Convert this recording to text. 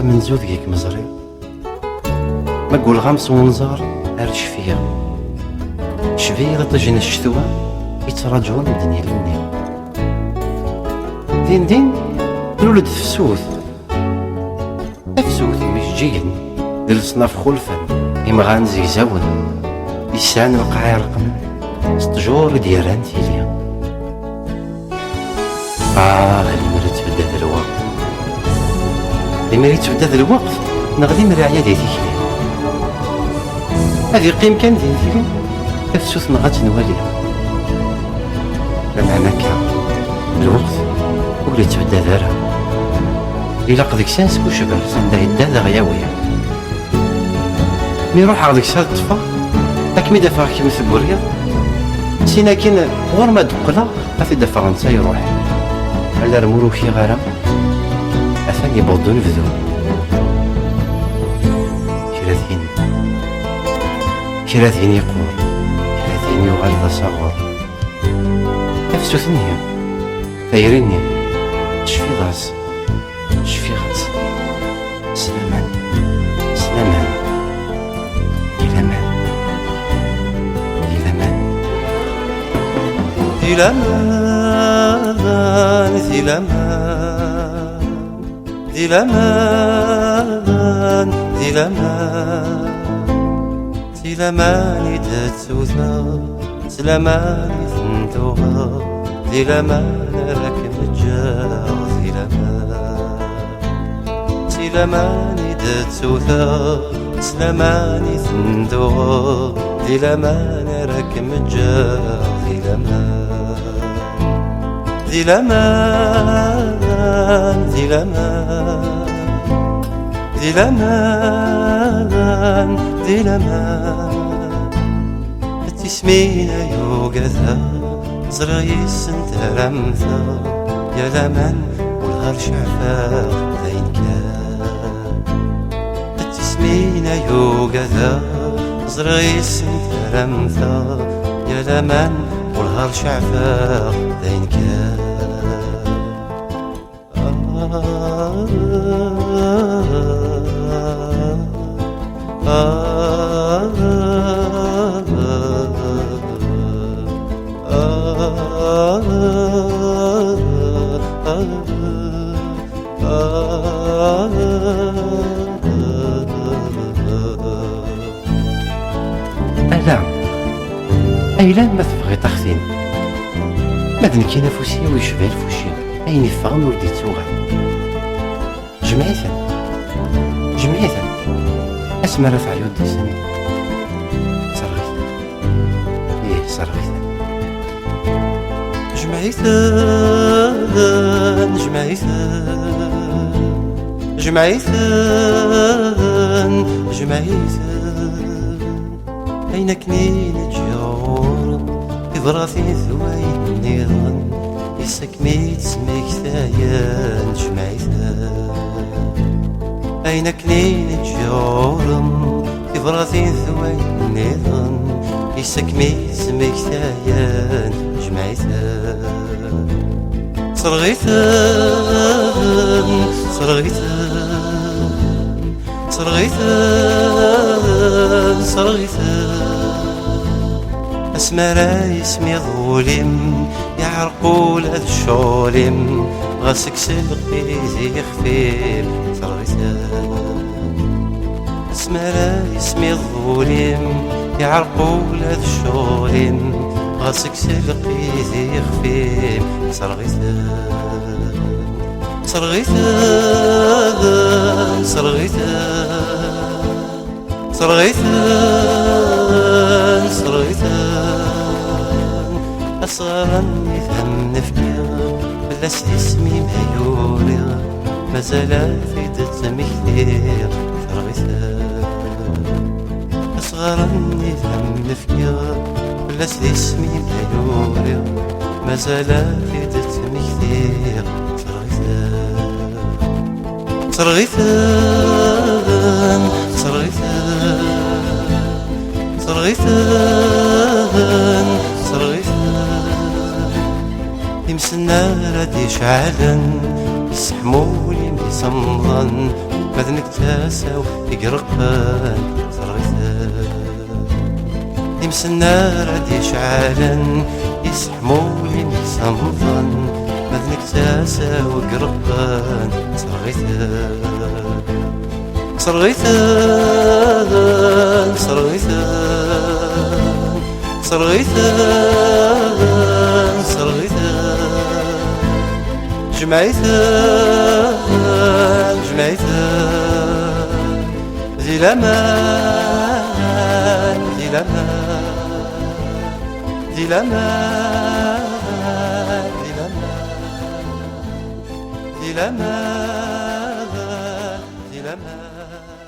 من زود كيك مزري ما قول غمس ونزار ارش فيها شفيه لطجن الشتوى يتراجعون الدنيا لني دين دين نولد فسوث افسوث مش جيد ديال صناف خلفا إمغان زيزاون لسان القاع رقم ستجور ديالان تيليا المريت تبدا ذا الوقت المريت تبدا ذا الوقت نغدي مرعيا ديالي هذه قيم كان ديالي افسوث نغات نواليها لمعنى كا الوقت ولي تبدا ذارها إلا قدك سانس كو شباب سندا يدا ذا غياوية مي روح عندك سال طفا راك مي دافع كيما في البوريا سينا كاين غور ما دقلا غادي دافع نتا يروح على رمولو كي غارة اثاني يبوضو نفذو كراثين يقول كراثين يغال ذا صغر نفسو ثنيا ثايريني شفي ضاس شفي غاس سلامان سلامان زلامان إذا تسوثا زلامان ثنتوها زلامان راك متجاغ زلامان إذا تسوثا زلامان ثنتوها زلامان راك متجاغ زلامان تسمينا يوقذا زرايس انت رمثا يا لمن والهر شعفاق ذين كان تسمينا يوقذا زرايس انت رمثا يا لمن والهر شعفاق ذين كان أيلان ما تبغي تخزين مادن كاين فوسيا ويشبه الفوشيا أين يفهم ولدي توغل جمعيثا اسمع رفع يود السمين صرغيثا جمعيثا أين كنين تجور إبراثي ثوين النيران يسكميت سميك ثايان جمعيثا أين كنين تجور إبراثي ثوين النيران يسكميت سميك ثايان جمعيثا صرغيثا اسمرا يسمي ظولم يعرقول هذا الشولم غاسك سلقي زي خفيف صرغيثا اسمرا يسمي ظولم يعرقول هذا الشولم غاسك سلقي زي خفيف صرغيثا أصغرا يفهم نفكير بلا اسمي مهيوري مازال في دتمي كثير أصغرا يفهم نفكير بلا اسمي مهيوري مازال في دتمي كثير صرغيثا يمسنا راد يشعلن يسحمولي ميسمضن مذنك تاساو يقرقان صرغيثان يمس النار عاد يشعلن يسحمولي ميسمضن مذنك تاساو يقرقان صرغيثان صرغيثان صرغيثان صرغيثان صرغيثان جمعيثان جمعيثان ذي الأمان ذي الأمان ذي الأمان ذي الأمان ذي الأمان ذي الأمان